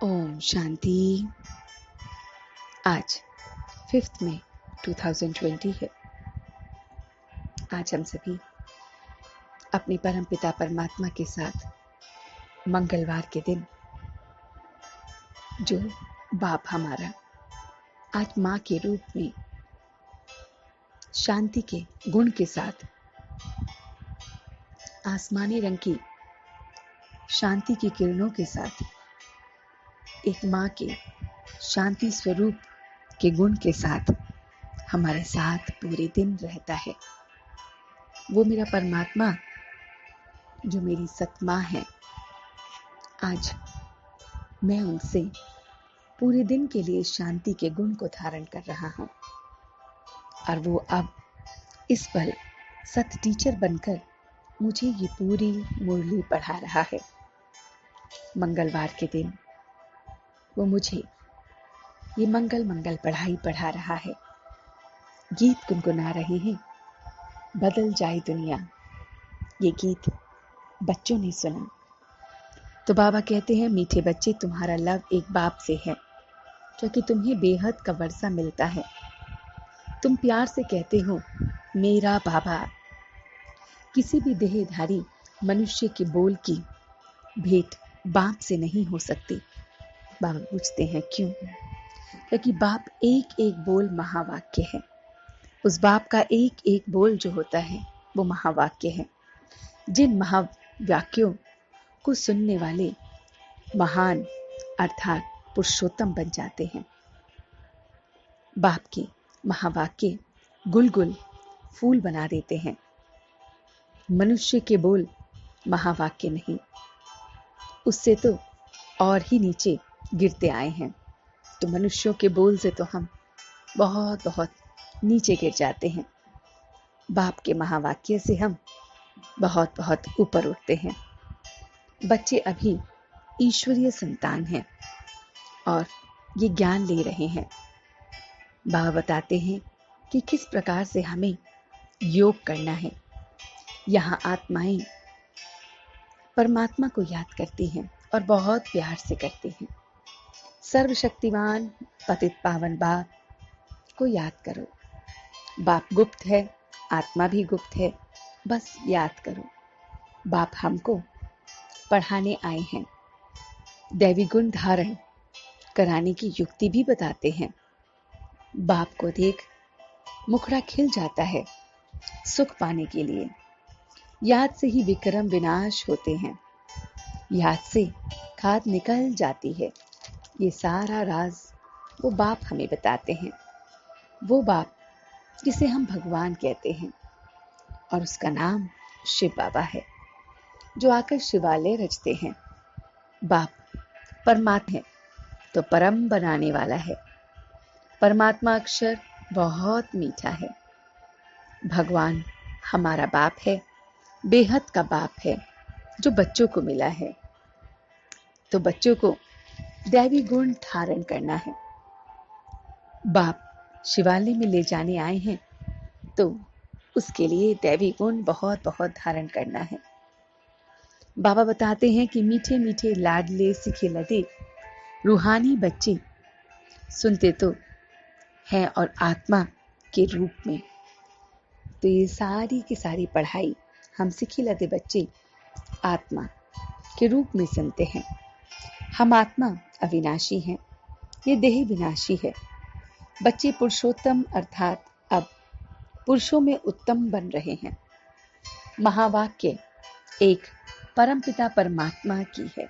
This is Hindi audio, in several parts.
ओम शांति। आज 5 मई 2020 है। आज हम सभी अपने परम पिता परमात्मा के साथ मंगलवार के दिन, जो बाप हमारा आज माँ के रूप में शांति के गुण के साथ आसमानी रंग की शांति की किरणों के साथ एक माँ के शांति स्वरूप के गुण के साथ हमारे साथ पूरे दिन रहता है। वो मेरा परमात्मा जो मेरी सतमाँ है, आज मैं उनसे पूरे दिन के लिए शांति के गुण को धारण कर रहा हूँ और वो अब इस पल सत टीचर बनकर मुझे ये पूरी मुरली पढ़ा रहा है। मंगलवार के दिन वो मुझे ये मंगल पढ़ाई पढ़ा रहा है। गीत गुनगुना रहे हैं, बदल जाए दुनिया। ये गीत बच्चों ने सुना तो बाबा कहते हैं, मीठे बच्चे, तुम्हारा लव एक बाप से है, क्योंकि तुम्हें बेहद का वर्षा मिलता है। तुम प्यार से कहते हो मेरा बाबा। किसी भी देहधारी मनुष्य के बोल की भेंट बाप से नहीं हो सकती। बाबा पूछते हैं क्यों? क्योंकि बाप एक एक बोल महावाक्य है। उस बाप का एक एक बोल जो होता है वो महावाक्य है। जिन महावाक्यों को सुनने वाले महान अर्थात पुरुषोत्तम बन जाते हैं। बाप के महावाक्य गुलगुल फूल बना देते हैं। मनुष्य के बोल महावाक्य नहीं, उससे तो और ही नीचे गिरते आए हैं। तो मनुष्यों के बोल से तो हम बहुत बहुत नीचे गिर जाते हैं। बाप के महावाक्य से हम बहुत बहुत ऊपर उठते हैं। बच्चे अभी ईश्वरीय संतान हैं और ये ज्ञान ले रहे हैं। बाबा बताते हैं कि किस प्रकार से हमें योग करना है। यहाँ आत्माएं परमात्मा को याद करती हैं और बहुत प्यार से करती हैं। सर्वशक्तिमान पतित पावन बाप को याद करो। बाप गुप्त है, आत्मा भी गुप्त है, बस याद करो। बाप हमको पढ़ाने आए हैं, दैवी गुण धारण कराने की युक्ति भी बताते हैं। बाप को देख मुखड़ा खिल जाता है सुख पाने के लिए। याद से ही विक्रम विनाश होते हैं, याद से खाद निकल जाती है। ये सारा राज वो बाप हमें बताते हैं। वो बाप जिसे हम भगवान कहते हैं और उसका नाम शिव बाबा है, जो आकर शिवालय रचते हैं। बाप परमात्मा है तो परम बनाने वाला है। परमात्मा अक्षर बहुत मीठा है। भगवान हमारा बाप है, बेहद का बाप है, जो बच्चों को मिला है। तो बच्चों को दैवी गुण धारण करना है। बाप शिवालय में ले जाने आए हैं तो उसके लिए दैवी गुण बहुत बहुत धारण करना है। बाबा बताते हैं कि मीठे मीठे लाडले सिखे लदे रूहानी बच्चे सुनते तो हैं और आत्मा के रूप में। तो ये सारी की सारी पढ़ाई हम सिखे लदे बच्चे आत्मा के रूप में सुनते हैं। हम आत्मा अविनाशी हैं, ये देह विनाशी है। बच्चे पुरुषोत्तम अर्थात अब पुरुषों में उत्तम बन रहे हैं। महावाक्य एक परमपिता परमात्मा की है,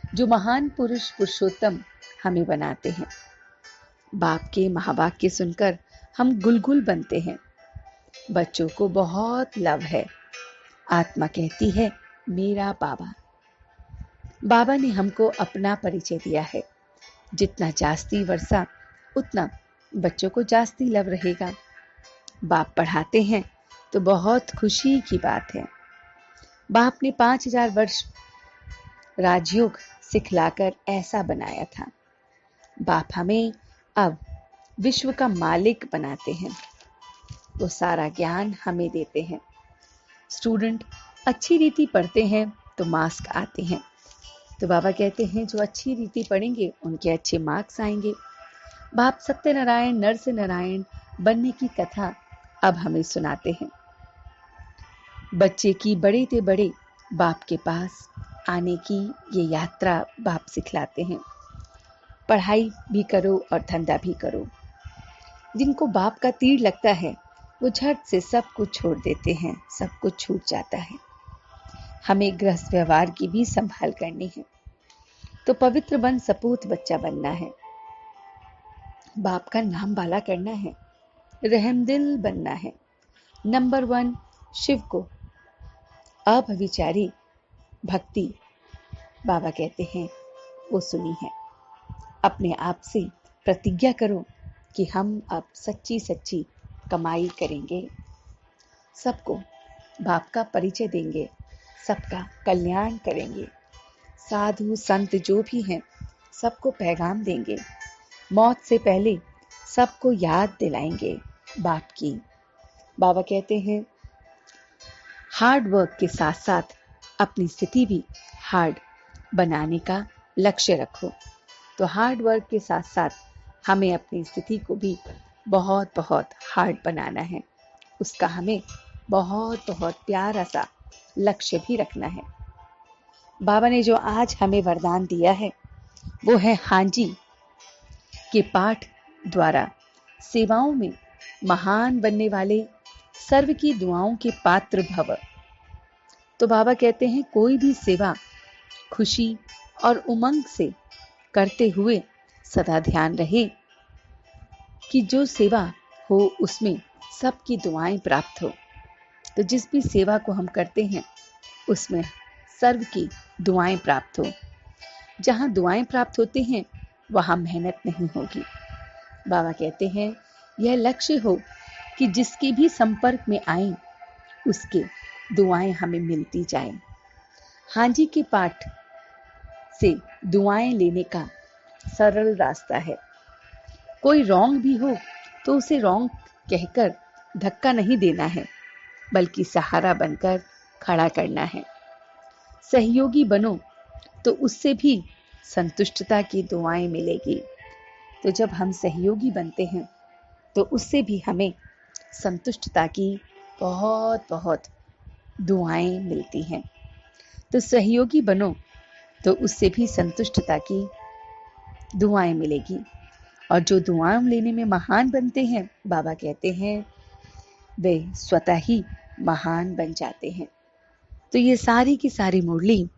जो महान पुरुष पुरुषोत्तम हमें बनाते हैं। बाप के महावाक्य सुनकर हम गुलगुल बनते हैं। बच्चों को बहुत लव है। आत्मा कहती है मेरा बाबा। बाबा ने हमको अपना परिचय दिया है। जितना जास्ती वर्षा उतना बच्चों को जास्ती लव रहेगा। बाप पढ़ाते हैं तो बहुत खुशी की बात है। बाप ने 5000 वर्ष राजयोग सिखलाकर ऐसा बनाया था। बाप हमें अब विश्व का मालिक बनाते हैं। वो सारा ज्ञान हमें देते हैं। स्टूडेंट अच्छी रीति पढ़ते हैं तो मार्क्स आते हैं। तो बाबा कहते हैं जो अच्छी रीति पढ़ेंगे उनके अच्छे मार्क्स आएंगे। बाप सत्यनारायण नर से नारायण बनने की कथा अब हमें सुनाते हैं। बच्चे की बड़े ते बड़े बाप के पास आने की ये यात्रा बाप सिखलाते हैं। पढ़ाई भी करो और धंधा भी करो। जिनको बाप का तीर लगता है वो झट से सब कुछ छोड़ देते हैं, सब कुछ छूट जाता है। हमें गृहस्थ व्यवहार की भी संभाल करनी है। तो पवित्र बन सपूत बच्चा बनना है, बाप का नाम बाला करना है, रहमदिल बनना है। नंबर 1 शिव को अभविचारी भक्ति बाबा कहते हैं वो सुनी है। अपने आप से प्रतिज्ञा करो कि हम अब सच्ची सच्ची कमाई करेंगे, सबको बाप का परिचय देंगे, सबका कल्याण करेंगे। साधु संत जो भी हैं सबको पैगाम देंगे। मौत से पहले सबको याद दिलाएंगे बाप की। बाबा कहते हैं हार्ड वर्क के साथ साथ अपनी स्थिति भी हार्ड बनाने का लक्ष्य रखो। तो हार्ड वर्क के साथ साथ हमें अपनी स्थिति को भी बहुत बहुत हार्ड बनाना है, उसका हमें बहुत बहुत प्यारा सा लक्ष्य भी रखना है। बाबा ने जो आज हमें वरदान दिया है वो है हांजी के पाठ द्वारा सेवाओं में महान बनने वाले सर्व की दुआओं के पात्र भव। तो बाबा कहते हैं कोई भी सेवा खुशी और उमंग से करते हुए सदा ध्यान रहे कि जो सेवा हो उसमें सबकी दुआएं प्राप्त हो। तो जिस भी सेवा को हम करते हैं उसमें सर्व की दुआएं प्राप्त हो। जहां दुआएं प्राप्त होती हैं वहां मेहनत नहीं होगी। बाबा कहते हैं यह लक्ष्य हो कि जिसके भी संपर्क में आए उसके दुआएं हमें मिलती जाएं। हांजी के पाठ से दुआएं लेने का सरल रास्ता है। कोई रॉन्ग भी हो तो उसे रॉन्ग कहकर धक्का नहीं देना है, बल्कि सहारा बनकर खड़ा करना है। सहयोगी बनो तो उससे भी संतुष्टता की दुआएं मिलेगी। तो जब हम सहयोगी बनते हैं तो उससे भी हमें संतुष्टता की बहुत बहुत दुआएं मिलती हैं। तो सहयोगी बनो तो उससे भी संतुष्टता की दुआएं मिलेगी। और जो दुआएं लेने में महान बनते हैं बाबा कहते हैं वे स्वतः ही महान बन जाते हैं। तो ये सारी की सारी मुरली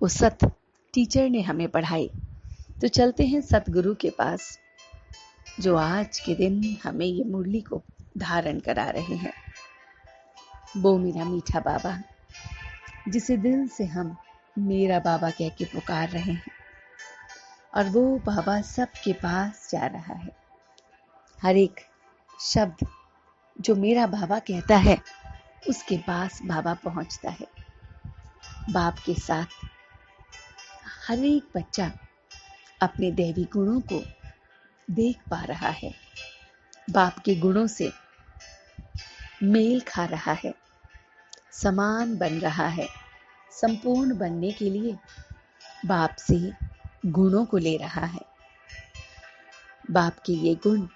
उस सत टीचर ने हमें पढ़ाई। तो चलते हैं सतगुरु के पास जो आज के दिन हमें ये मुरली को धारण करा रहे हैं। वो मेरा मीठा बाबा जिसे दिल से हम मेरा बाबा कह के पुकार रहे हैं, और वो बाबा सबके पास जा रहा है। हर एक शब्द जो मेरा बाबा कहता है उसके पास बाबा पहुंचता है। बाप के साथ हर एक बच्चा अपने दैवी गुणों को देख पा रहा है, बाप के गुणों से मेल खा रहा है, समान बन रहा है। संपूर्ण बनने के लिए बाप से गुणों को ले रहा है। बाप के ये गुण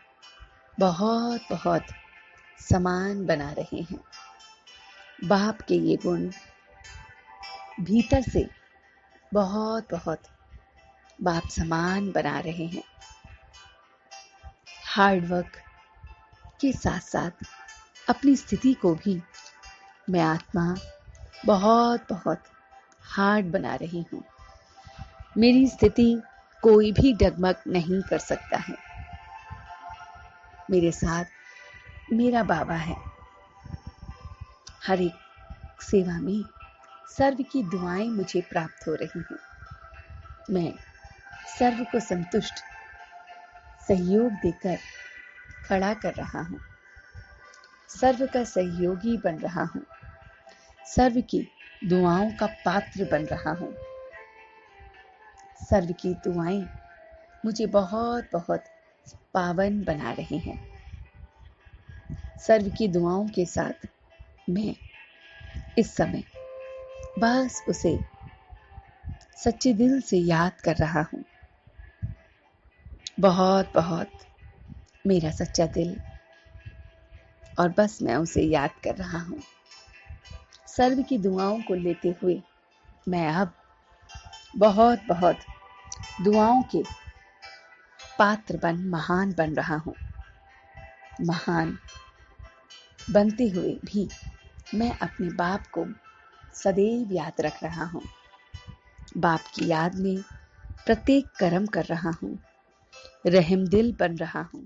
बहुत बहुत समान बना रहे हैं। बाप के ये गुण भीतर से बहुत बहुत बाप समान बना रहे हैं। हार्ड वर्क के साथ साथ अपनी स्थिति को भी मैं आत्मा बहुत बहुत हार्ड बना रही हूँ। मेरी स्थिति कोई भी डगमग नहीं कर सकता है। मेरे साथ मेरा बाबा है। हर एक सेवा में सर्व की दुआएं मुझे प्राप्त हो रही हैं। मैं सर्व को संतुष्ट सहयोग देकर खड़ा कर रहा हूँ, सर्व का सहयोगी बन रहा हूँ, सर्व की दुआओं का पात्र बन रहा हूँ। सर्व की दुआएं मुझे बहुत बहुत पावन बना रही हैं। सर्व की दुआओं के साथ मैं इस समय बस उसे सच्चे दिल से याद कर रहा हूँ। बहुत बहुत मेरा सच्चा दिल, और बस मैं उसे याद कर रहा हूँ। सर्व की दुआओं को लेते हुए मैं अब बहुत बहुत दुआओं के पात्र महान बन रहा हूँ। महान बनते हुए भी मैं अपने बाप को सदैव याद रख रहा हूँ। बाप की याद में प्रत्येक कर्म कर रहा हूँ। रहम दिल बन रहा हूँ।